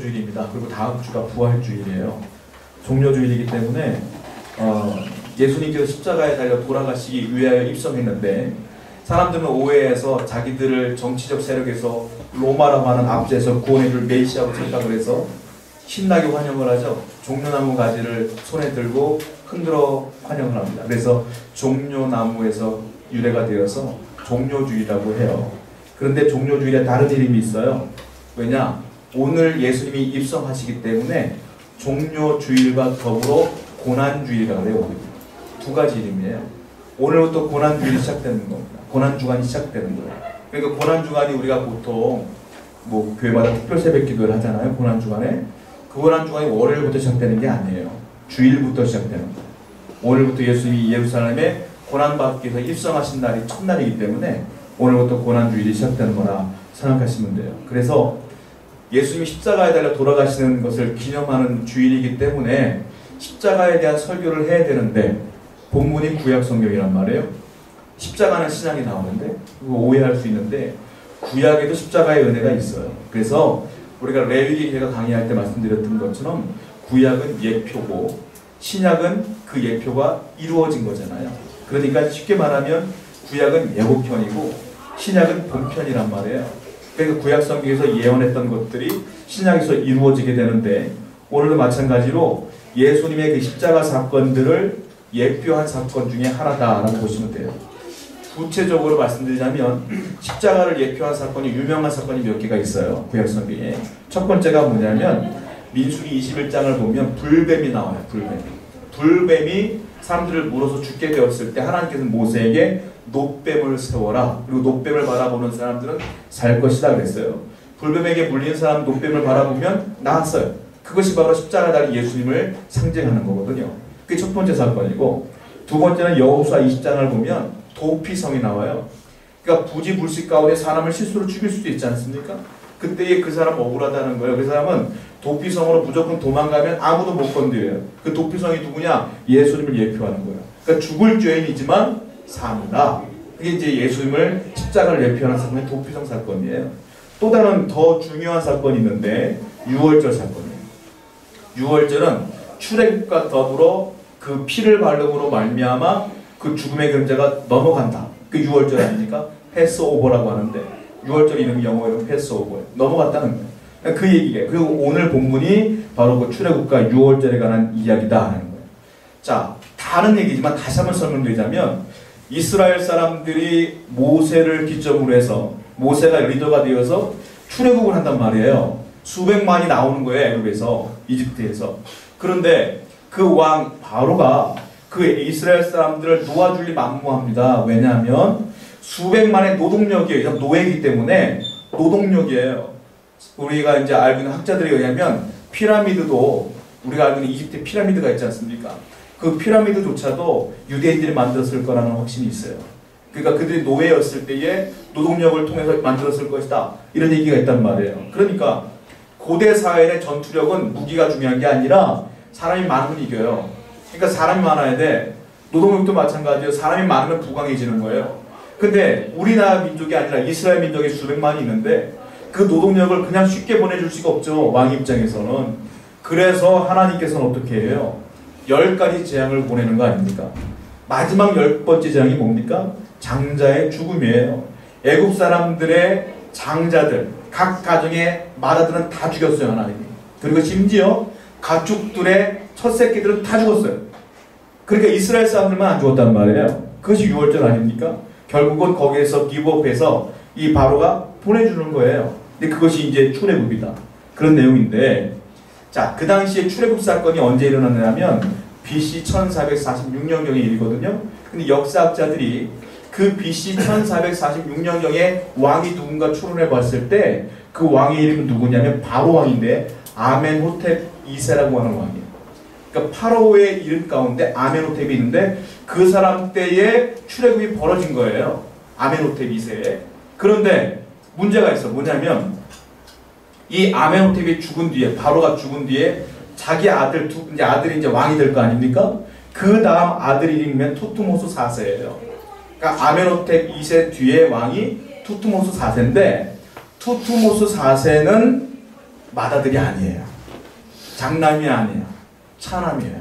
주일입니다. 그리고 다음 주가 부활주일이에요. 종료주일이기 때문에 예수님께서 십자가에 달려 돌아가시기 위하여 입성했는데 사람들은 오해해서 자기들을 정치적 세력에서 로마라고 하는 압제에서 구원해줄 메시아로 생각을 해서 신나게 환영을 하죠. 종려나무 가지를 손에 들고 흔들어 환영을 합니다. 그래서 종려나무에서 유래가 되어서 종료주일이라고 해요. 그런데 종료주일에 다른 이름이 있어요. 왜냐? 오늘 예수님이 입성하시기 때문에 종료주일과 더불어 고난주일이라고 해요. 두 가지 이름이에요. 오늘부터 고난주일이 시작되는 겁니다. 고난주간이 시작되는 거예요. 그러니까 고난주간이 우리가 보통 교회마다 특별 새벽 기도를 하잖아요. 고난주간에. 그 고난주간이 월요일부터 시작되는 게 아니에요. 주일부터 시작되는 거예요. 오늘부터 예수님이 예루살렘에 고난받기 위해서 입성하신 날이 첫날이기 때문에 오늘부터 고난주일이 시작되는 거라 생각하시면 돼요. 그래서 예수님이 십자가에 달려 돌아가시는 것을 기념하는 주일이기 때문에 십자가에 대한 설교를 해야 되는데 본문이 구약성경이란 말이에요. 십자가는 신약이 나오는데 그거 오해할 수 있는데 구약에도 십자가의 은혜가 있어요. 그래서 우리가 레위기가 강의할 때 말씀드렸던 것처럼 구약은 예표고 신약은 그 예표가 이루어진 거잖아요. 그러니까 쉽게 말하면 구약은 예고편이고 신약은 본편이란 말이에요. 그래서 구약 성경에서 예언했던 것들이 신약에서 이루어지게 되는데 오늘도 마찬가지로 예수님의 그 십자가 사건들을 예표한 사건 중에 하나다라고 보시면 돼요. 구체적으로 말씀드리자면 십자가를 예표한 사건이 유명한 사건이 몇 개가 있어요. 구약 성경에. 첫 번째가 뭐냐면 민수기 21장을 보면 불뱀이 나와요. 불뱀이 사람들을 물어서 죽게 되었을 때 하나님께서 모세에게 놋뱀을 세워라. 그리고 놋뱀을 바라보는 사람들은 살 것이다 그랬어요. 불뱀에게 물린 사람 놋뱀을 바라보면 나았어요. 그것이 바로 십자가 달린 예수님을 상징하는 거거든요. 그게 첫 번째 사건이고 두 번째는 여호수아 20장을 보면 도피성이 나와요. 그러니까 부지불식 가운데 사람을 실수로 죽일 수도 있지 않습니까? 그때에 그 사람 억울하다는 거예요. 그 사람은 도피성으로 무조건 도망가면 아무도 못 건드려요. 그 도피성이 누구냐? 예수님을 예표하는 거예요. 그러니까 죽을 죄인이지만 산다. 그게 이제 예수님을 십자가를 예표하는 사건이 도피성 사건이에요. 또 다른 더 중요한 사건이 있는데 유월절 사건이에요. 유월절은 출애굽과 더불어 그 피를 바름으로 말미암아 그 죽음의 그림자가 넘어간다. 그 유월절 아닙니까? 패스오버라고 하는데 유월절 이름이 영어 이름 패스오버예요. 넘어갔다는 거예요. 그 얘기예요. 그리고 오늘 본문이 바로 그 출애굽과 유월절에 관한 이야기다 하는 거예요. 자, 다른 얘기지만 다시 한번 설명드리자면 이스라엘 사람들이 모세를 기점으로 해서 모세가 리더가 되어서 출애굽을 한단 말이에요. 수백만이 나오는 거예요. 애굽에서 이집트에서. 그런데 그 왕 바로가 그 이스라엘 사람들을 놓아줄리 만무합니다. 왜냐하면 수백만의 노동력이에요. 노예이기 때문에 노동력이에요. 우리가 이제 알고 있는 학자들에 의하면 피라미드도 우리가 알고 있는 이집트 피라미드가 있지 않습니까? 그 피라미드조차도 유대인들이 만들었을 거라는 확신이 있어요. 그러니까 그들이 노예였을 때에 노동력을 통해서 만들었을 것이다. 이런 얘기가 있단 말이에요. 그러니까 고대 사회의 전투력은 무기가 중요한 게 아니라 사람이 많으면 이겨요. 그러니까 사람이 많아야 돼. 노동력도 마찬가지예요. 사람이 많으면 부강해지는 거예요. 근데 우리나라 민족이 아니라 이스라엘 민족이 수백만이 있는데 그 노동력을 그냥 쉽게 보내줄 수가 없죠. 왕 입장에서는. 그래서 하나님께서는 어떻게 해요? 10가지 재앙을 보내는 거 아닙니까? 마지막 10번째 재앙이 뭡니까? 장자의 죽음이에요. 애굽 사람들의 장자들, 각 가정의 맏아들은 다 죽였어요, 하나님이. 그리고 심지어 가축들의 첫 새끼들은 다 죽었어요. 그러니까 이스라엘 사람들만 안 죽었단 말이에요. 그것이 유월절 아닙니까? 결국은 거기에서 기브업해서 이 바로가 보내주는 거예요. 근데 그것이 이제 출애굽이다. 그런 내용인데 자, 그 당시에 출애굽 사건이 언제 일어났냐면 BC 1446년경의 일이거든요. 근데 역사학자들이 그 BC 1446년경에 왕이 누군가 추론해 봤을 때 그 왕의 이름은 누구냐면 바로 왕인데 아멘호텝 2세라고 하는 왕이에요. 그러니까 파라오의 이름 가운데 아멘호텝이 있는데 그 사람 때에 출애굽이 벌어진 거예요. 아멘호텝 2세에. 그런데 문제가 있어. 뭐냐면 이 아멘호텝이 죽은 뒤에 바로가 죽은 뒤에 자기 아들 이제 아들이 이제 왕이 될 거 아닙니까? 그 다음 아들 이름이면 투트모스 4세예요. 그러니까 아멘호텝 2세 뒤에 왕이 투트모스 4세인데 투트모스 4세는 맏아들이 아니에요. 장남이 아니에요. 차남이에요.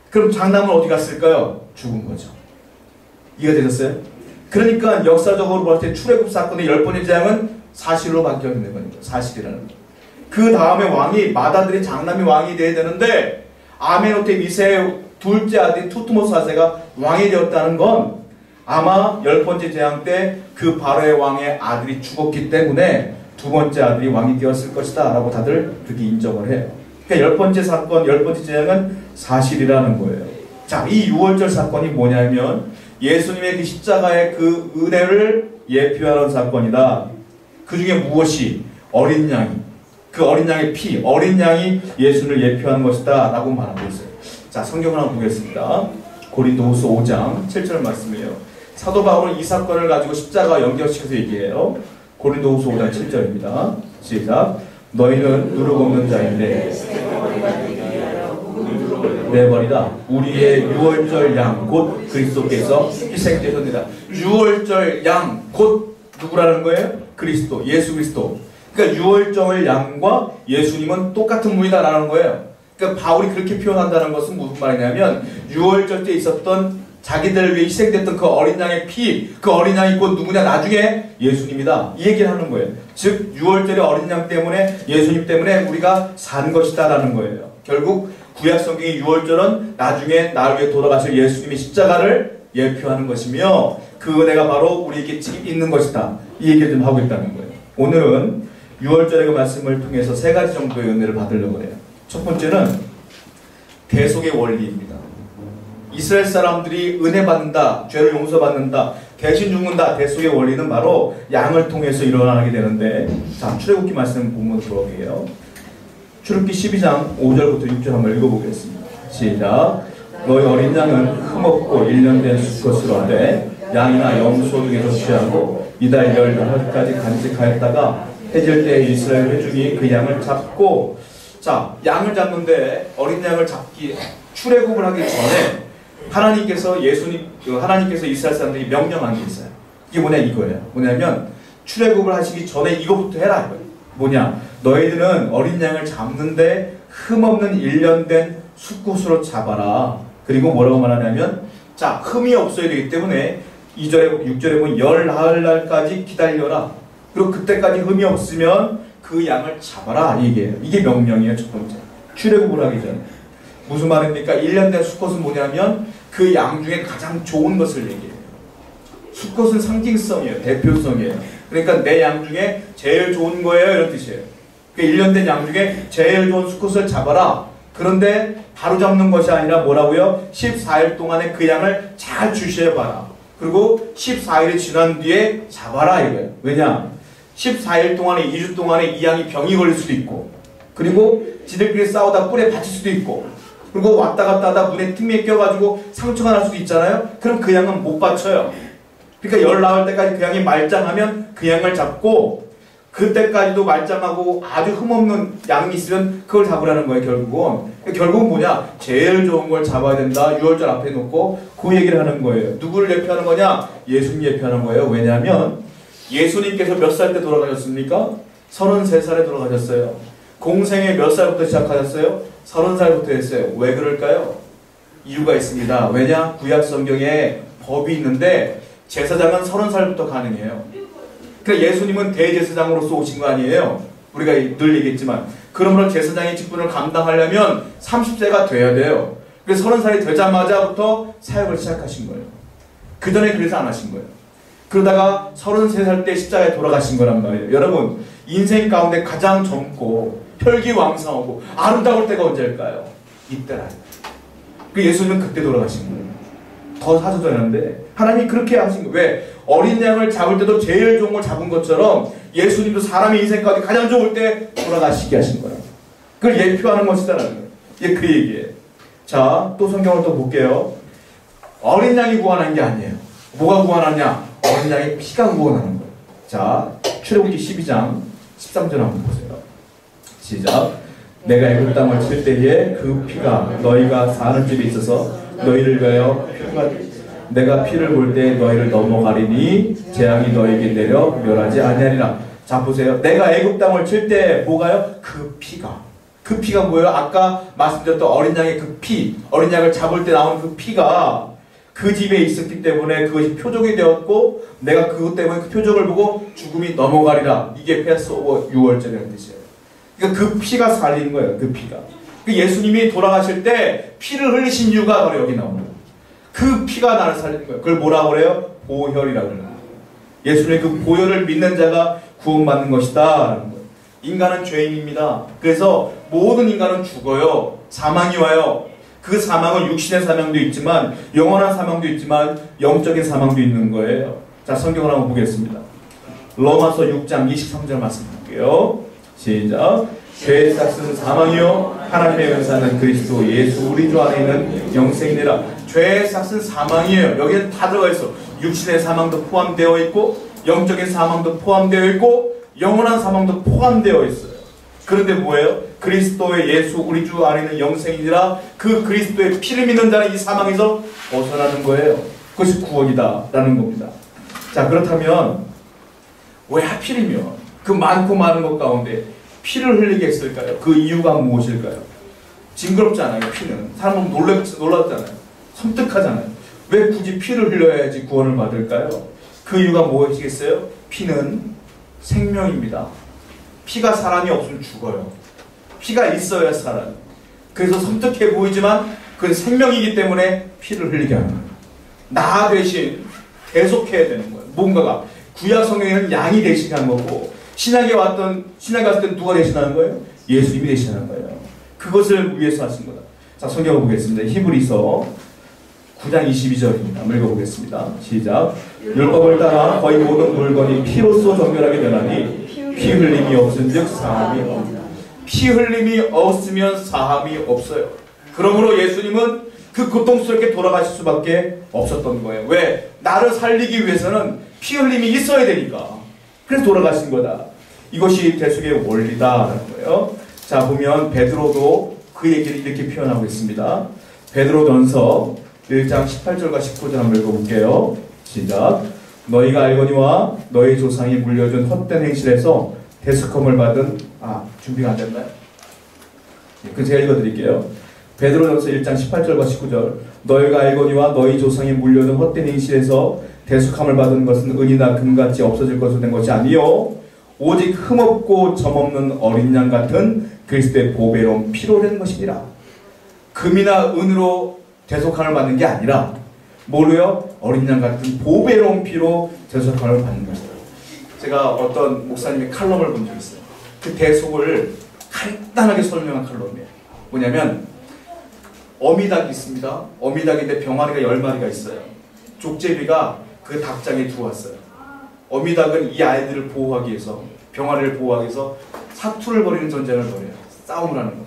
그럼 장남은 어디 갔을까요? 죽은 거죠. 이해가 되셨어요? 그러니까 역사적으로 볼 때 출애굽 사건의 10번째 재앙은 사실로 바뀌어 있는 거니까 사실이라는 거예요. 그 다음에 왕이 맏아들이 장남이 왕이 되어야 되는데 아메노테 2세의 둘째 아들 투트모스 4세가 왕이 되었다는 건 아마 10번째 재앙 때 그 바로의 왕의 아들이 죽었기 때문에 두 번째 아들이 왕이 되었을 것이다 라고 다들 그렇게 인정을 해요. 그러니까 10번째 사건, 10번째 재앙은 사실이라는 거예요. 자, 이 6월절 사건이 뭐냐면 예수님의 그 십자가의 그 은혜를 예표하는 사건이다. 그 중에 무엇이? 어린 양이, 그 어린 양의 피, 어린 양이 예수를 예표하는 것이다 라고 말하고 있어요. 자, 성경을 한번 보겠습니다. 고린도후서 5장 7절 말씀이에요. 사도 바울은 이 사건을 가지고 십자가와 연결시켜서 얘기해요. 고린도후서 5장 7절입니다. 시작. 너희는 누룩 없는 자인데 내버리다. 우리의 유월절 양 곧 그리스도께서 희생되셨습니다. 유월절 양 곧 누구라는 거예요? 그리스도, 예수 그리스도. 그러니까 유월절 양과 예수님은 똑같은 분이다라는 거예요. 그러니까 바울이 그렇게 표현한다는 것은 무슨 말이냐면 유월절 때 있었던 자기들을 위해 희생됐던 그 어린 양의 피, 그 어린 양이 곧 누구냐? 나중에 예수님이다. 이 얘기를 하는 거예요. 즉 유월절의 어린 양 때문에 예수님 때문에 우리가 산 것이다 라는 거예요. 결국 구약 성경의 유월절은 나중에 나를 위해 돌아가실 예수님의 십자가를 예표하는 것이며 그 은혜가 바로 우리에게 지금 있는 것이다. 이 얘기를 좀 하고 있다는 거예요. 오늘은 유월절의 그 말씀을 통해서 세 가지 정도의 은혜를 받으려고 해요. 첫 번째는 대속의 원리입니다. 이스라엘 사람들이 은혜 받는다, 죄를 용서받는다, 대신 죽는다. 대속의 원리는 바로 양을 통해서 일어나게 되는데, 자, 출애굽기 말씀 본문 들어오게요. 출애굽기 12장 5절부터 6절 한번 읽어보겠습니다. 시작. 너희 어린 양은 흠없고 1년 된 수컷으로 하되 양이나 염소 중에서 취하고 이달 15까지 간직하였다가 해질 때 이스라엘 회중이 그 양을 잡고, 자, 양을 잡는데 어린 양을 잡기 출애굽을 하기 전에 하나님께서 이스라엘 사람들이 명령한 게 있어요. 이게 뭐냐 이거예요. 뭐냐면 출애굽을 하시기 전에 이거부터 해라 이거예요. 뭐냐? 너희들은 어린 양을 잡는데 흠없는 1년 된 수컷으로 잡아라. 그리고 뭐라고 말하냐면, 자, 흠이 없어야 되기 때문에 2절에 6절에 보면 열 나흘날까지 기다려라. 그리고 그때까지 흠이 없으면 그 양을 잡아라. 이게 명령이에요. 첫 번째. 출애굽을 하기 전에. 무슨 말입니까? 1년 된 수컷은 뭐냐면 그 양 중에 가장 좋은 것을 얘기해요. 수컷은 상징성이에요. 대표성이에요. 그러니까 내 양 중에 제일 좋은 거예요. 이런 뜻이에요. 그러니까 1년 된 양 중에 제일 좋은 수컷을 잡아라. 그런데 바로 잡는 것이 아니라 뭐라고요? 14일 동안에 그 양을 잘 주시해봐라. 그리고 14일이 지난 뒤에 잡아라 이거예요. 왜냐? 14일 동안에 2주 동안에 이 양이 병이 걸릴 수도 있고, 그리고 지들끼리 싸우다 뿔에 받칠 수도 있고, 그리고 왔다 갔다 하다 문에 틈에 껴가지고 상처가 날 수도 있잖아요. 그럼 그 양은 못 받쳐요. 그러니까 열 나흘 때까지 그 양이 말짱하면 그 양을 잡고, 그때까지도 말짱하고 아주 흠없는 양이 있으면 그걸 잡으라는 거예요. 결국은 뭐냐? 제일 좋은 걸 잡아야 된다. 6월절 앞에 놓고 그 얘기를 하는 거예요. 누구를 예표하는 거냐? 예수님 예표하는 거예요. 왜냐하면 예수님께서 몇 살 때 돌아가셨습니까? 33살에 돌아가셨어요. 공생에 몇 살부터 시작하셨어요? 30살부터 했어요. 왜 그럴까요? 이유가 있습니다. 왜냐? 구약 성경에 법이 있는데 제사장은 30살부터 가능해요. 그러니까 예수님은 대제사장으로서 오신 거 아니에요? 우리가 늘 얘기했지만. 그러므로 제사장의 직분을 감당하려면 30세가 돼야 돼요. 그래서 30살이 되자마자부터 사역을 시작하신 거예요. 그 전에 그래서 안 하신 거예요. 그러다가 33살 때 십자가에 돌아가신 거란 말이에요. 여러분, 인생 가운데 가장 젊고 혈기왕성하고 아름다울 때가 언제일까요? 이때라. 그 예수님은 그때 돌아가신 거예요. 더 사주전하는데 하나님이 그렇게 하신 거예요. 왜? 어린 양을 잡을 때도 제일 좋은 걸 잡은 것처럼 예수님도 사람의 인생 가운데 가장 좋을 때 돌아가시게 하신 거예요. 그걸 예표하는 것이다라는 거예요. 이게 그 얘기예요. 자, 또 성경을 또 볼게요. 어린 양이 구원한 게 아니에요. 뭐가 구원하냐? 어린 양의 피가 구원하는 거예요. 자, 출애굽기 12장 13절 한번 보세요. 시작. 내가 애굽 땅을 칠 때에 그 피가 너희가 사는 집에 있어서 너희를 위하여 내가 피를 볼 때 너희를 넘어가리니 재앙이 너희에게 내려 멸하지 아니하리라. 자 보세요. 내가 애굽 땅을 칠 때 뭐가요? 그 피가 뭐예요? 아까 말씀드렸던 어린 양의 그 피, 어린 양을 잡을 때 나오는 그 피가 그 집에 있었기 때문에 그것이 표적이 되었고 내가 그것 때문에 그 표적을 보고 죽음이 넘어가리라. 이게 패스오버 유월절이라는 뜻이에요. 그러니까 그 피가 살리는 거예요. 그 피가. 예수님이 돌아가실 때 피를 흘리신 이유가 바로 여기 나옵니다. 그 피가 나를 살리는 거예요. 그걸 뭐라고 그래요? 보혈이라고 그래요. 예수님의 그 보혈을 믿는 자가 구원받는 것이다 라는 거예요. 인간은 죄인입니다. 그래서 모든 인간은 죽어요. 사망이 와요. 그 사망은 육신의 사망도 있지만 영원한 사망도 있지만 영적인 사망도 있는 거예요. 자, 성경을 한번 보겠습니다. 로마서 6장 23절 말씀 볼게요. 시작. 죄의 삭은 사망이요 하나님의 은사는 그리스도 예수 우리 주 안에 있는 영생이니라. 죄의 삭은 사망이에요. 여기에 다 들어가 있어. 육신의 사망도 포함되어 있고 영적인 사망도 포함되어 있고 영원한 사망도 포함되어 있어요. 그런데 뭐예요? 그리스도의 예수 우리 주 안에 있는 영생이니라. 그 그리스도의 피를 믿는 자는 이 사망에서 벗어나는 거예요. 그것이 구원이다 라는 겁니다. 자, 그렇다면 왜 하필이면 그 많고 많은 것 가운데 피를 흘리게 했을까요? 그 이유가 무엇일까요? 징그럽지 않아요? 피는 사람은 놀랐잖아요. 섬뜩하잖아요. 왜 굳이 피를 흘려야지 구원을 받을까요? 그 이유가 무엇이겠어요? 피는 생명입니다. 피가 사람이 없으면 죽어요. 피가 있어야 살아요. 그래서 섬뜩해 보이지만 그건 생명이기 때문에 피를 흘리게 하는 거예요. 나 대신 계속해야 되는 거예요. 뭔가가 구약 성경에는 양이 대신한 거고 신약에 갔을 때 누가 대신하는 거예요? 예수님이 대신하는 거예요. 그것을 위해서 하신 거다. 자, 성경을 보겠습니다. 히브리서 9장 22절입니다. 한번 읽어보겠습니다. 시작. 율법을 따라 거의 모든 물건이 피로써 정결하게 되나니 피 흘림이 없은즉 사함이 없다. 피 흘림이 없으면 사함이 없어요. 그러므로 예수님은 그 고통스럽게 돌아가실 수밖에 없었던 거예요. 왜? 나를 살리기 위해서는 피 흘림이 있어야 되니까. 그래서 돌아가신 거다. 이것이 대속의 원리다라는 거예요. 자, 보면 베드로도 그 얘기를 이렇게 표현하고 있습니다. 베드로전서 1장 18절과 19절 한번 읽어볼게요. 시작. 너희가 알거니와 너희 조상이 물려준 헛된 행실에서 대속함을 받은 준비가 안 됐나요? 그 제가 읽어드릴게요. 베드로전서 1장 18절과 19절. 너희가 알거니와 너희 조상이 물려준 헛된 행실에서 대속함을 받은 것은 은이나 금같이 없어질 것으로 된 것이 아니요 오직 흠없고 점없는 어린 양 같은 그리스도의 보배로운 피로 된 것이니라. 금이나 은으로 대속함을 받는 게 아니라 뭐로요? 어린 양 같은 보배로운 피로 대속함을 받는 것이다. 제가 어떤 목사님의 칼럼을 본 적이 있어요. 그 대속을 간단하게 설명한 칼럼이에요. 뭐냐면 어미닭이 있습니다. 어미닭인데 병아리가 10마리가 있어요. 족제비가 그 닭장에 들어왔어요. 어미닭은 이 아이들을 보호하기 위해서, 병아리를 보호하기 위해서 사투를 벌이는 전쟁을 벌여요. 싸움을 하는 거예요.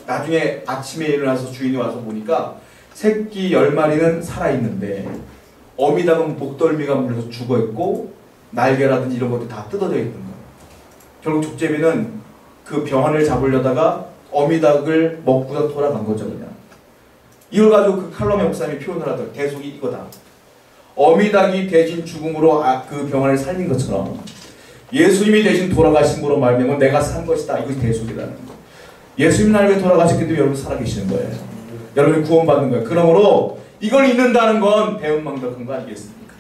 나중에 아침에 일어나서 주인이 와서 보니까 새끼 10마리는 살아있는데 어미닭은 목덜미가 물려서 죽어있고 날개라든지 이런 것들이 다 뜯어져 있는 거예요. 결국 족제비는 그 병아리를 잡으려다가 어미닭을 먹고서 돌아간 거죠. 그냥 이걸 가지고 그 칼럼의 목사님이 표현을 하더라고요. 대속이 이거다. 어미닭이 대신 죽음으로 그 병아리를 살린 것처럼 예수님이 대신 돌아가심으로 말미암아 내가 산 것이다. 이것이 대속이라는 거예요. 예수님 나를 위해 돌아가셨기 때문에 여러분 살아계시는 거예요. 여러분이 구원받는 거예요. 그러므로 이걸 잊는다는 건 배은망덕한 거 아니겠습니까?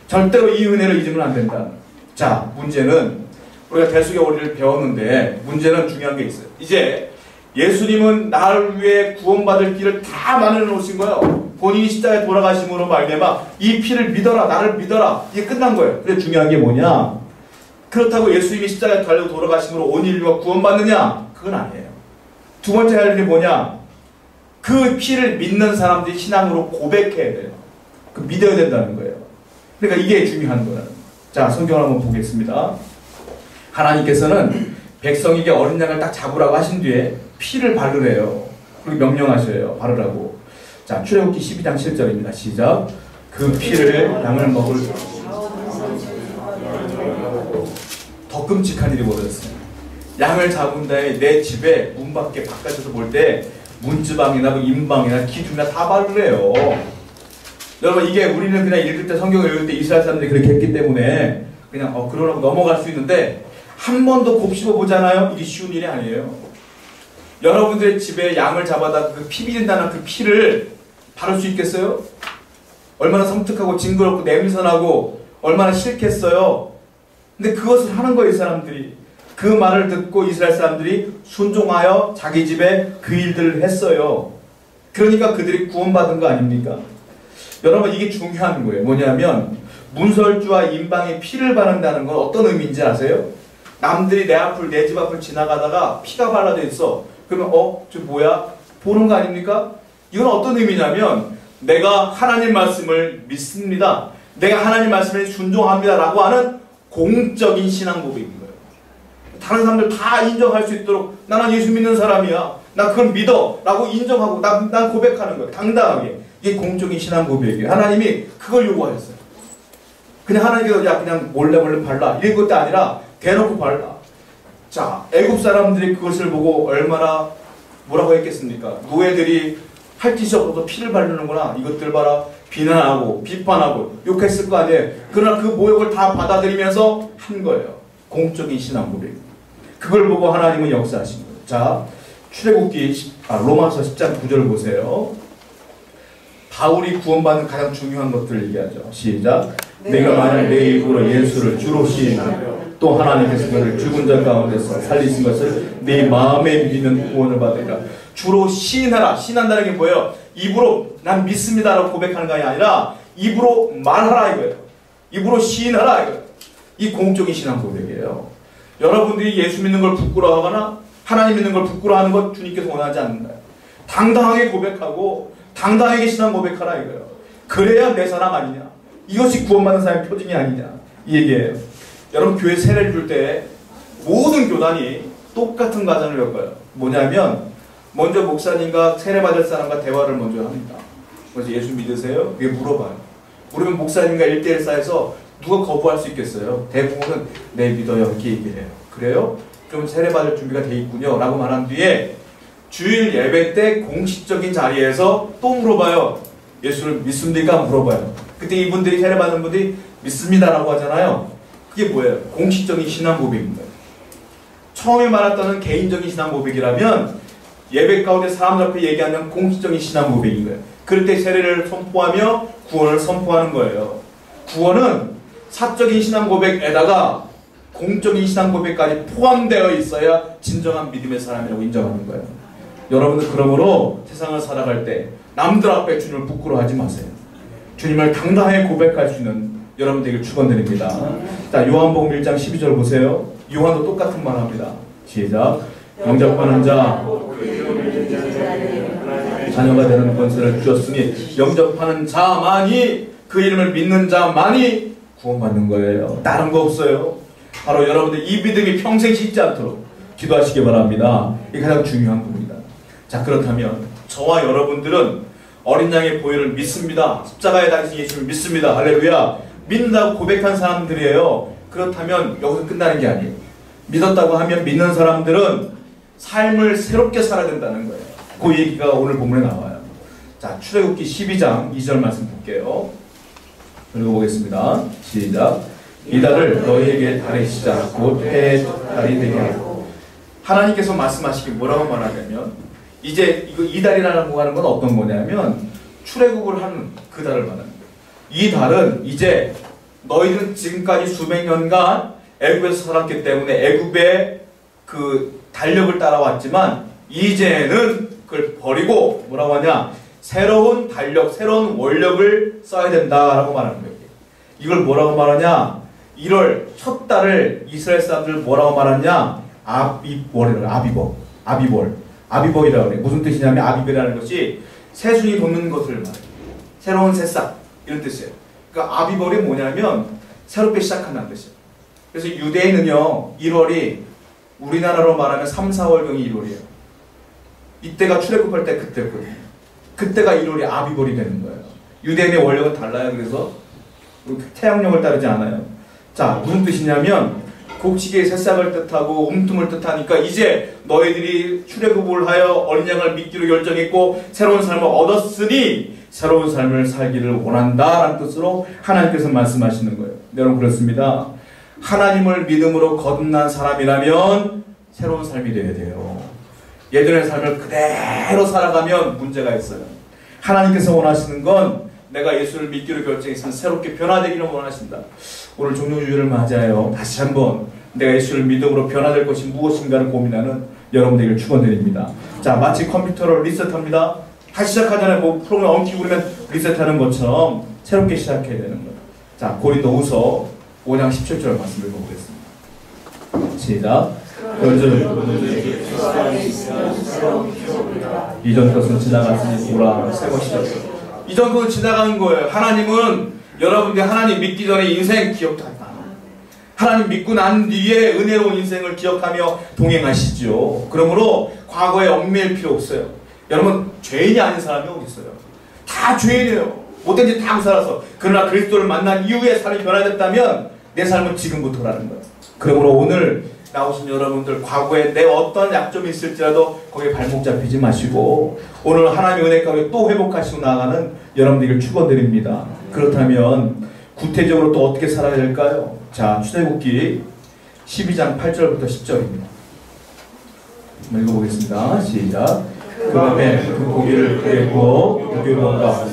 절대로 이 은혜를 잊으면 안 된다. 자, 문제는 우리가 대속의 원리를 배웠는데 문제는 중요한 게 있어요. 이제 예수님은 나를 위해 구원받을 길을 다 마련해 놓으신 거예요. 본인이 십자가에 돌아가심으로 말미암아 이 피를 믿어라, 나를 믿어라. 이게 끝난 거예요. 근데 중요한 게 뭐냐? 그렇다고 예수님이 십자가에 달려 돌아가심으로 온 인류가 구원받느냐? 그건 아니에요. 두 번째 할 일이 뭐냐? 그 피를 믿는 사람들이 신앙으로 고백해야 돼요. 그 믿어야 된다는 거예요. 그러니까 이게 중요한 거예요. 자, 성경을 한번 보겠습니다. 하나님께서는 백성에게 어린 양을 딱 잡으라고 하신 뒤에 피를 바르래요. 그리고 명령하셔요. 바르라고. 자, 출애굽기 12장 7절입니다. 시작. 그 피를 양을 먹을 더 끔찍한 일이 벌어졌어요. 양을 잡은 다음에 내 집에 문 밖에 바깥에서 볼 때 문지방이나 뭐 인방이나 기둥이나 다 바르래요. 여러분 이게 우리는 그냥 읽을 때 성경을 읽을 때 이스라엘 사람들이 그렇게 했기 때문에 그냥 그러라고 넘어갈 수 있는데 한 번도 곱씹어 보잖아요. 이게 쉬운 일이 아니에요. 여러분들의 집에 양을 잡아다 그 피 비린다는 그 피를 바를 수 있겠어요? 얼마나 섬뜩하고 징그럽고 냄새나고 얼마나 싫겠어요. 근데 그것을 하는 거예요. 이 사람들이. 그 말을 듣고 이스라엘 사람들이 순종하여 자기 집에 그 일들을 했어요. 그러니까 그들이 구원받은 거 아닙니까? 여러분 이게 중요한 거예요. 뭐냐면 문설주와 임방의 피를 바른다는 건 어떤 의미인지 아세요? 남들이 내 집 앞을 지나가다가 피가 발라져 있어. 그러면 저 뭐야? 보는 거 아닙니까? 이건 어떤 의미냐면 내가 하나님 말씀을 믿습니다. 내가 하나님 말씀에 순종합니다 라고 하는 공적인 신앙 고백인 거예요. 다른 사람들 다 인정할 수 있도록 나는 예수 믿는 사람이야. 나 그걸 믿어 라고 인정하고 난 고백하는 거예요. 당당하게. 이게 공적인 신앙 고백이에요. 하나님이 그걸 요구하셨어요. 그냥 하나님께서 야 그냥 몰래 발라 이런 것도 아니라 대놓고 발라. 자, 애굽 사람들이 그것을 보고 얼마나 뭐라고 했겠습니까? 노예들이 할 짓이 없어서 피를 바르는구나. 이것들 봐라. 비난하고 비판하고 욕했을 거 아니에요. 그러나 그 모욕을 다 받아들이면서 한 거예요. 공적인 신앙 고백. 그걸 보고 하나님은 역사하신 거예요. 자, 출애굽기 로마서 10장 9절을 보세요. 바울이 구원받는 가장 중요한 것들을 얘기하죠. 시작. 내가 만약 내 입으로 예수를 주로 시인하며 또 하나님께서 그를 죽은 자 가운데서 살리신 것을 내 마음에 믿는 구원을 받으리라. 주로 시인하라. 시인한다는 게 뭐예요? 입으로 난 믿습니다라고 고백하는 것이 아니라 입으로 말하라 이거예요. 입으로 시인하라 이거예요. 이 공적인 신앙 고백이에요. 여러분들이 예수 믿는 걸 부끄러워하거나 하나님 믿는 걸 부끄러워하는 것 주님께서 원하지 않는다. 당당하게 고백하고 당당하게 신앙 고백하라 이거예요. 그래야 내 사람 아니냐. 이것이 구원받는 사람의 표징이 아니냐. 이 얘기예요. 여러분 교회 세례를 줄 때 모든 교단이 똑같은 과정을 겪어요. 뭐냐면 먼저 목사님과 세례받을 사람과 대화를 먼저 합니다. 그래서 예수 믿으세요? 그게 물어봐요. 물으면 목사님과 1대1 사이에서 누가 거부할 수 있겠어요? 대부분은 네 믿어요 이렇게 얘기를 해요. 그래요? 좀 세례받을 준비가 돼 있군요 라고 말한 뒤에 주일 예배 때 공식적인 자리에서 또 물어봐요. 예수를 믿습니까? 물어봐요. 그때 이분들이 세례받은 분들이 믿습니다라고 하잖아요. 그게 뭐예요? 공식적인 신앙 고백입니다. 처음에 말했던 개인적인 신앙 고백이라면 예배 가운데 사람들 앞에 얘기하는 공식적인 신앙 고백인 거예요. 그럴 때 세례를 선포하며 구원을 선포하는 거예요. 구원은 사적인 신앙 고백에다가 공적인 신앙 고백까지 포함되어 있어야 진정한 믿음의 사람이라고 인정하는 거예요. 여러분들 그러므로 세상을 살아갈 때 남들 앞에 주님을 부끄러워하지 마세요. 주님을 당당하게 고백할 수 있는 여러분 되길 축원드립니다. 자, 요한복음 1장 12절 보세요. 요한도 똑같은 말 합니다. 시작. 영접하는 자 자녀가 되는 권세를 주셨으니 영접하는 자만이 그 이름을 믿는 자만이 구원받는 거예요. 다른 거 없어요. 바로 여러분들 이 믿음이 평생 식지 않도록 기도하시기 바랍니다. 이게 가장 중요한 겁니다. 자, 그렇다면 저와 여러분들은 어린 양의 보혈을 믿습니다. 십자가에 달리신 예수를 믿습니다. 할렐루야. 믿는다고 고백한 사람들이에요. 그렇다면 여기서 끝나는 게 아니에요. 믿었다고 하면 믿는 사람들은 삶을 새롭게 살아야 된다는 거예요. 그 얘기가 오늘 본문에 나와요. 자, 출애굽기 12장 2절 말씀 볼게요. 읽어보겠습니다. 시작. 이달을 너희에게 가리시자 곧 해의 달이 되게 하고. 하나님께서 말씀하시기 뭐라고 말하냐면 이제 이달이라고 하는 건 어떤 거냐면 출애굽을 하는 그 달을 말하는 거예요. 이 달은 이제 너희들은 지금까지 수백 년간 애굽에서 살았기 때문에 애굽의 그 달력을 따라왔지만 이제는 그걸 버리고 뭐라고 하냐, 새로운 달력, 새로운 원력을 써야 된다라고 말하는 거예요. 이걸 뭐라고 말하냐, 1월 첫 달을 이스라엘 사람들 뭐라고 말하냐, 아비벌이라고, 아비벌이라고 해요. 무슨 뜻이냐면 아비벌이라는 것이 새순이 돋는 것을 말해요. 새로운 새싹 이런 뜻이에요. 그러니까 아비벌이 뭐냐면 새롭게 시작한다는 뜻이에요. 그래서 유대인은요 1월이 우리나라로 말하면 3, 4월경이 1월이에요. 이때가 출애굽할 때 그때거든요. 그때가 1월이 아비벌이 되는 거예요. 유대인의 원력은 달라요. 그래서 태양력을 따르지 않아요. 자, 무슨 뜻이냐면 곡식의 새싹을 뜻하고 움틈을 뜻하니까 이제 너희들이 출애굽을 하여 어린 양을 믿기로 결정했고 새로운 삶을 얻었으니 새로운 삶을 살기를 원한다라는 뜻으로 하나님께서 말씀하시는 거예요. 여러분 그렇습니다. 하나님을 믿음으로 거듭난 사람이라면 새로운 삶이 되어야 돼요. 예전의 삶을 그대로 살아가면 문제가 있어요. 하나님께서 원하시는 건 내가 예수를 믿기로 결정했으면 새롭게 변화되기를 원하신다. 오늘 종료주일을 맞아요. 다시 한번 내가 예수를 믿음으로 변화될 것이 무엇인가를 고민하는 여러분들에게 축원드립니다. 자, 마치 컴퓨터를 리셋합니다. 다시 시작하잖아요. 뭐 프로그램 엉키고 그러면 리셋하는 것처럼 새롭게 시작해야 되는 거예요. 자, 고린도후서 5장 17절 말씀 읽어보겠습니다. 시작. 이전 것은 지나갔으니 보라 새 것이 되었다. 이전 것은 지나간 거예요. 하나님은 여러분들 하나님 믿기 전에 인생 기억도 한다. 하나님 믿고 난 뒤에 은혜로운 인생을 기억하며 동행하시죠. 그러므로 과거에 얽매일 필요 없어요. 여러분 죄인이 아닌 사람이 어디 있어요? 다 죄인이에요. 못된 짓 다 하고 살아서. 그러나 그리스도를 만난 이후에 삶이 변화됐다면 내 삶은 지금부터라는 거예요. 그러므로 오늘 나오신 여러분들 과거에 내 어떤 약점이 있을지라도 거기에 발목 잡히지 마시고 오늘 하나님의 은혜 가운데 또 회복하시고 나아가는 여러분들에게 축원드립니다. 그렇다면 구체적으로 또 어떻게 살아야 될까요? 자, 출애굽기 12장 8절부터 10절입니다. 읽어보겠습니다. 시작. 그 다음에 그 고기를 불에 구워 무교병과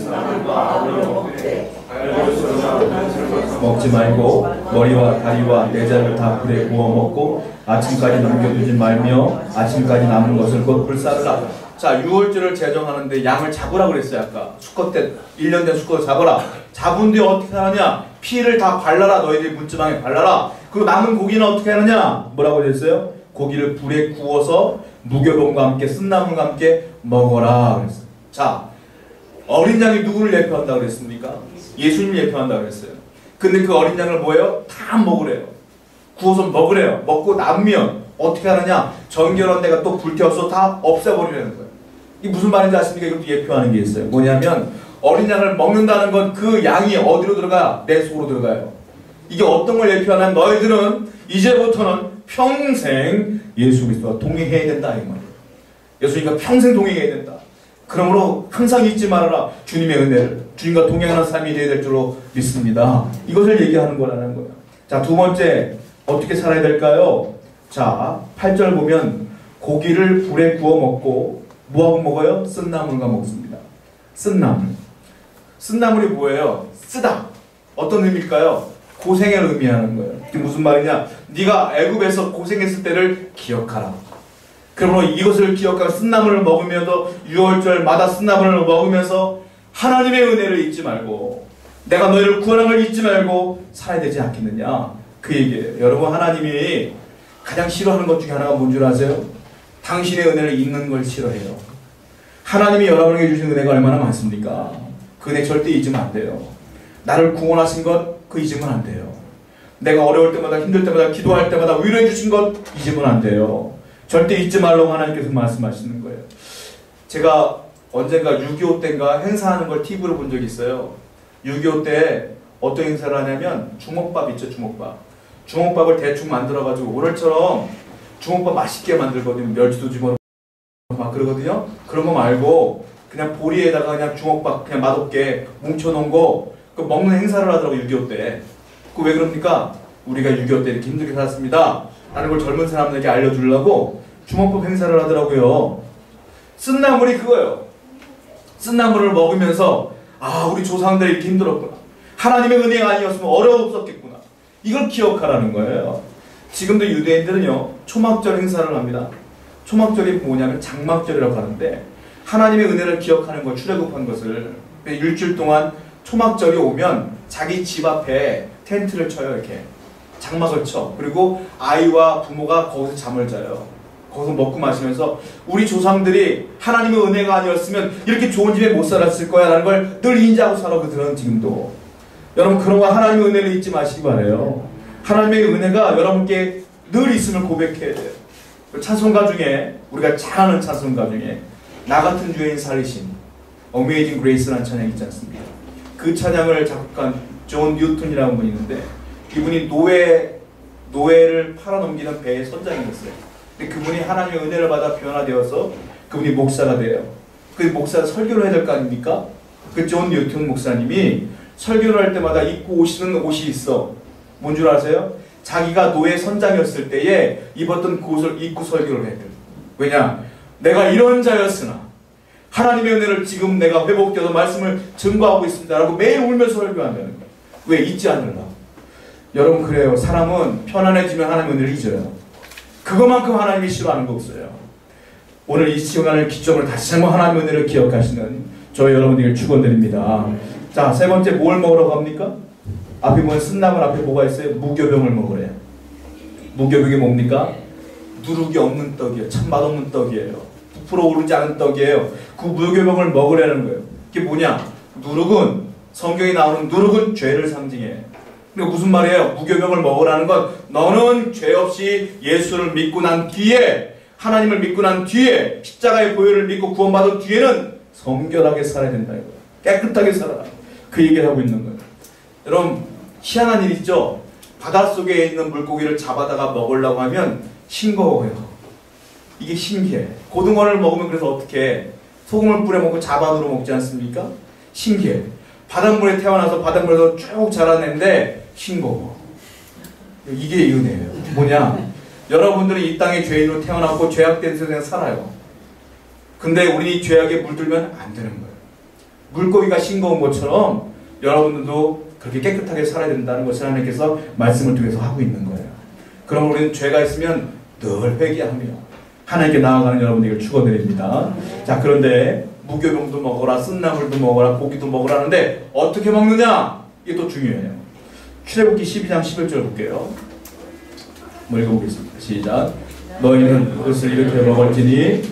먹지 말고 머리와 다리와 내장을 다 불에 구워 먹고 아침까지 남겨두지 말며 아침까지 남은 것을 곧 불사르라. 자, 6월절을 제정하는데 양을 잡으라 그랬어요. 아까 수컷 때 1년 된 수컷을 잡아라. 잡은 뒤에 어떻게 하느냐? 피를 다 발라라. 너희들이 문지방에 발라라. 그리고 남은 고기는 어떻게 하느냐? 뭐라고 했어요? 고기를 불에 구워서 무교병과 함께 쓴나물과 함께 먹어라 그랬어요. 자, 어린 양이 누구를 예표한다고 그랬습니까? 예수님을 예표한다고 그랬어요. 근데 그 어린 양을 뭐예요? 다 먹으래요. 구워서 먹으래요. 먹고 남으면 어떻게 하느냐? 정결한 데가 또 불태워서 다 없애버리려는 거예요. 이게 무슨 말인지 아십니까? 이것도 예표하는 게 있어요. 뭐냐면 어린 양을 먹는다는 건 그 양이 어디로 들어가? 내 속으로 들어가요. 이게 어떤 걸 예표하냐면 너희들은 이제부터는 평생 예수 그리스도와 동행해야 된다 이 말이에요. 예수님과 평생 동행해야 된다. 그러므로 항상 잊지 말아라. 주님의 은혜를. 주님과 동행하는 삶이 되어야 될 줄로 믿습니다. 이것을 얘기하는 거라는 거예요. 자, 두 번째 어떻게 살아야 될까요? 자, 8절 보면 고기를 불에 구워 먹고 뭐하고 먹어요? 쓴나물과 먹습니다. 쓴나물. 쓴나물이 뭐예요? 쓰다. 어떤 의미일까요? 고생을 의미하는 거예요. 이게 무슨 말이냐? 네가 애굽에서 고생했을 때를 기억하라. 그러므로 이것을 기억하고 쓴나물을 먹으면서 6월절마다 쓴나물을 먹으면서 하나님의 은혜를 잊지 말고 내가 너희를 구원한 걸 잊지 말고 살아야 되지 않겠느냐? 그 얘기예요. 여러분 하나님이 가장 싫어하는 것 중에 하나가 뭔 줄 아세요? 당신의 은혜를 잊는 걸 싫어해요. 하나님이 여러분에게 주신 은혜가 얼마나 많습니까? 그 은혜 절대 잊으면 안 돼요. 나를 구원하신 것 그 잊으면 안 돼요. 내가 어려울 때마다 힘들 때마다 기도할 때마다 위로해 주신 것 잊으면 안 돼요. 절대 잊지 말라고 하나님께서 말씀하시는 거예요. 제가 언젠가 6.25 때인가 행사하는 걸 TV로 본 적이 있어요. 6.25 때 어떤 행사를 하냐면 주먹밥 있죠, 주먹밥. 주먹밥을 대충 만들어가지고 오늘처럼 주먹밥 맛있게 만들거든요. 멸치도 집어넣고 막 그러거든요. 그런 거 말고 그냥 보리에다가 그냥 주먹밥 그냥 맛없게 뭉쳐놓은 거 그 먹는 행사를 하더라고 6.25 때. 그 왜 그럽니까? 우리가 6.25 때 이렇게 힘들게 살았습니다 라는 걸 젊은 사람들에게 알려주려고 주먹밥 행사를 하더라고요. 쓴나물이 그거예요. 쓴나물을 먹으면서 아, 우리 조상들이 이렇게 힘들었구나. 하나님의 은혜가 아니었으면 어려웠었겠구나. 이걸 기억하라는 거예요. 지금도 유대인들은요 초막절 행사를 합니다. 초막절이 뭐냐면 장막절이라고 하는데 하나님의 은혜를 기억하는 걸 출애굽한 것을 일주일 동안 초막절이 오면 자기 집 앞에 텐트를 쳐요. 이렇게 장막을 쳐. 그리고 아이와 부모가 거기서 잠을 자요. 거기서 먹고 마시면서 우리 조상들이 하나님의 은혜가 아니었으면 이렇게 좋은 집에 못 살았을 거야 라는 걸 늘 인지하고 살아 그들은 지금도. 여러분 그런 거 하나님의 은혜를 잊지 마시기 바라요. 하나님의 은혜가 여러분께 늘 있음을 고백해야 돼요. 찬송가 중에 우리가 잘 아는 찬송가 중에 나 같은 죄인 살리신 Amazing Grace라는 찬양이 있지 않습니까? 그 찬양을 작곡한 존 뉴턴이라는 분이 있는데 이분이 노예를 팔아넘기는 배의 선장이었어요. 근데 그분이 하나님의 은혜를 받아 변화되어서 그분이 목사가 돼요. 그 목사가 설교를 해야 될 거 아닙니까? 그 존 뉴턴 목사님이 설교를 할 때마다 입고 오시는 옷이 있어. 뭔 줄 아세요? 자기가 노예 선장이었을 때에 입었던 그 옷을 입고 설교를 해요. 왜냐? 내가 이런 자였으나 하나님의 은혜를 지금 내가 회복되어서 말씀을 증거하고 있습니다 라고 매일 울면서 설교한다는 거예요. 왜? 잊지 않으려고. 여러분, 그래요. 사람은 편안해지면 하나님의 은혜를 잊어요. 그것만큼 하나님이 싫어하는 거 없어요. 오늘 이 시간을 기점으로 다시 한번 하나님의 은혜를 기억하시는 저희 여러분들에게 축원드립니다. 자, 세 번째 뭘 먹으러 갑니까? 앞에 보면 쓴나물 앞에 뭐가 있어요? 무교병을 먹으래요. 무교병이 뭡니까? 누룩이 없는 떡이에요. 참 맛없는 떡이에요. 부풀어 오르지 않은 떡이에요. 그 무교병을 먹으라는 거예요. 그게 뭐냐? 누룩은, 성경에 나오는 누룩은 죄를 상징해요. 그러니까 무슨 말이에요? 무교병을 먹으라는 건 너는 죄 없이 예수를 믿고 난 뒤에, 하나님을 믿고 난 뒤에, 십자가의 보혈을 믿고 구원받은 뒤에는 성결하게 살아야 된다 이거예요. 깨끗하게 살아라. 그 얘기를 하고 있는 거예요. 여러분, 희한한 일이죠? 바닷속에 있는 물고기를 잡아다가 먹으려고 하면 싱거워요. 이게 신기해. 고등어를 먹으면 그래서 어떻게 소금을 뿌려 먹고 자반으로 먹지 않습니까? 신기해. 바닷물에 태어나서 바닷물에서 쭉 자라는데 싱거워. 이게 은혜예요. 뭐냐? 여러분들은 이 땅에 죄인으로 태어났고 죄악된 세상에 살아요. 근데 우리 죄악에 물들면 안 되는 거예요. 물고기가 싱거운 것처럼 여러분들도 그렇게 깨끗하게 살아야 된다는 것을 하나님께서 말씀을 통해서 하고 있는 거예요. 그럼 우리는 죄가 있으면 늘 회개하며 하나님께 나아가는 여러분들에게 축원드립니다. 자, 그런데 무교병도 먹어라, 쓴나물도 먹어라, 고기도 먹으라는데 어떻게 먹느냐? 이게 또 중요해요. 출애굽기 12장 11절 볼게요. 한번 읽어보겠습니다. 시작. 너희는 그것을 이렇게 먹을지니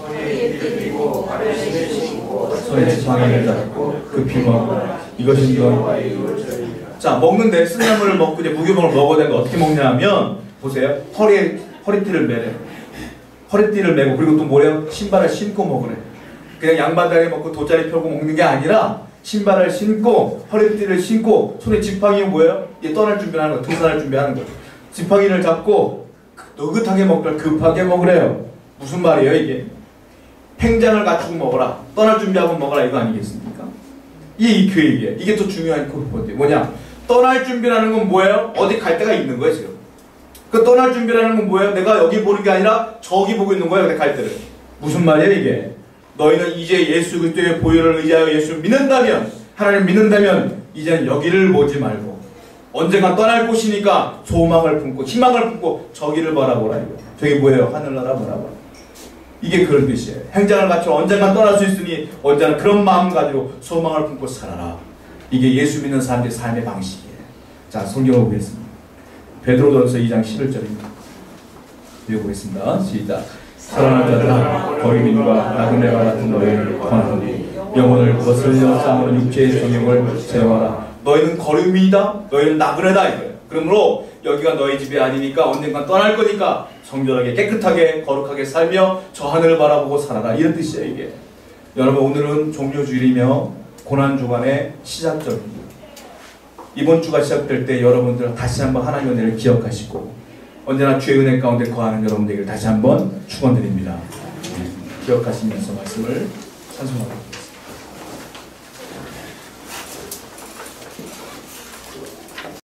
손에 지팡이를 잡고 급히 먹으라. 이것이 너희. 자, 먹는데 쓴나물을 먹고 이제 무교병을 먹어야 되는 거 어떻게 먹냐면 보세요. 허리띠를 매래. 허리띠를 매고 그리고 또 뭐래요? 신발을 신고 먹으래. 그냥 양반다리 먹고 돗자리 펴고 먹는 게 아니라 신발을 신고 허리띠를 신고 손에 지팡이가 뭐예요? 얘 떠날 준비하는 거, 등산할 준비하는 거. 지팡이를 잡고 느긋하게 먹으라. 급하게 먹으래요. 무슨 말이에요 이게? 행장을 갖추고 먹어라. 떠날 준비하고 먹어라 이거 아니겠습니까? 이게 그 얘기예요. 이게 또 중요한 포인트. 뭐냐? 떠날 준비라는 건 뭐예요? 어디 갈 데가 있는 거예요 지금. 그 떠날 준비라는 건 뭐예요? 내가 여기 보는 게 아니라 저기 보고 있는 거예요. 갈 때를. 무슨 말이에요 이게? 너희는 이제 예수 그리스도의 보혈을 의지하여 예수를 믿는다면, 하나님 믿는다면 이제는 여기를 보지 말고 언젠가 떠날 곳이니까 소망을 품고 희망을 품고 저기를 바라보라 이거. 저기 뭐예요? 하늘나라 바라보라. 이게 그런 뜻이에요. 행장을 갖춰 언젠가 떠날 수 있으니 언제나 그런 마음 가지고 소망을 품고 살아라. 이게 예수 믿는 사람들의 삶의 방식이에요. 자, 성경을 보겠습니다. 베드로전서 2장 11절입니다. 읽어보겠습니다. 시작. 사랑하는 자들아, 거류민과 나그네와 같은 너희를 권하노니 영혼을 거슬려 쌓는 육체의 정욕을 제어하라. 너희는 거류민이다. 너희는 나그네다 이거예요. 그러므로 여기가 너희 집이 아니니까 언젠간 떠날 거니까 정결하게 깨끗하게 거룩하게 살며 저 하늘을 바라보고 살아라. 이런 뜻이에요 이게. 여러분, 오늘은 종료주일이며 고난주간의 시작절입니다. 이번 주가 시작될 때 여러분들 다시 한번 하나님의 은혜를 기억하시고 언제나 주의 은혜 가운데 거하는 여러분들에게 다시 한번 축원드립니다. 기억하시면서 말씀을 찬송하겠습니다.